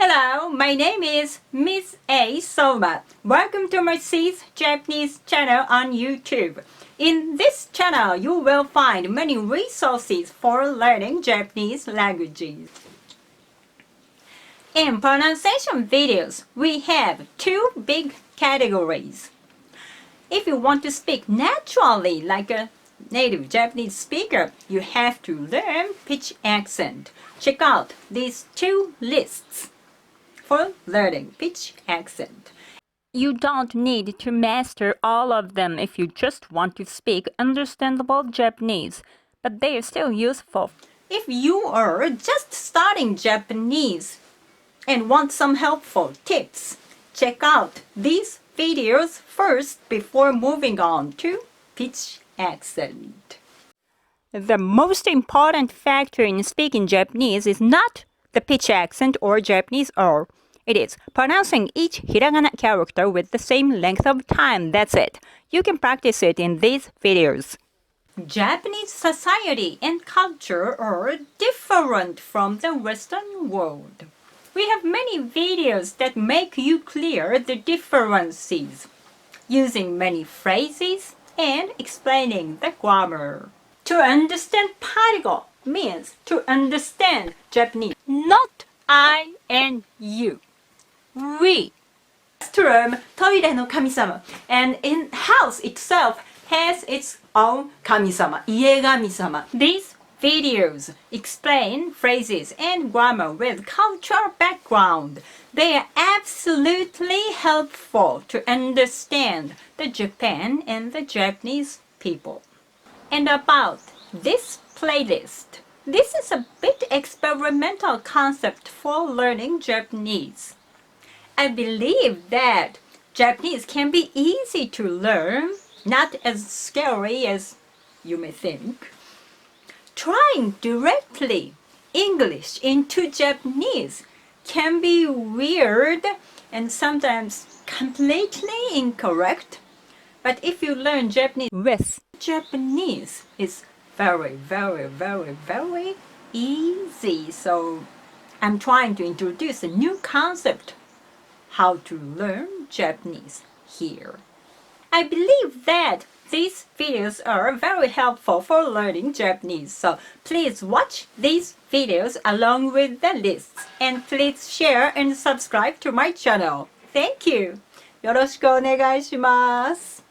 Hello, my name is Miss A. Soma. Welcome to my C's Japanese channel on YouTube. In this channel, you will find many resources for learning Japanese languages. In pronunciation videos, we have two big categories. If you want to speak naturally like a native Japanese speaker, you have to learn pitch accent. Check out these two lists for learning pitch accent. You don't need to master all of them if you just want to speak understandable Japanese, but they are still useful. If you are just starting Japanese and want some helpful tips, check out these videos first before moving on to pitch accent. The most important factor in speaking Japanese is not the pitch accent or Japanese R. It is pronouncing each hiragana character with the same length of time. That's it. You can practice it in these videos. Japanese society and culture are different from the Western world. We have many videos that make you clear the differences, using many phrases and explaining the grammar. To understand particle means to understand Japanese, not I and you. We. Restroom, トイレの神様, and in house itself has its own 神様, 家神様. These videos explain phrases and grammar with cultural background. They are absolutely helpful to understand the Japan and the Japanese people. And about this playlist, this is a bit experimental concept for learning Japanese. I believe that Japanese can be easy to learn, not as scary as you may think. Trying directly English into Japanese can be weird and sometimes completely incorrect. But if you learn Japanese with Japanese, it's very easy. So I'm trying to introduce a new concept, how to learn Japanese here. I believe that these videos are very helpful for learning Japanese, so please watch these videos along with the lists, and please share and subscribe to my channel. Thank you. よろしくお願いします。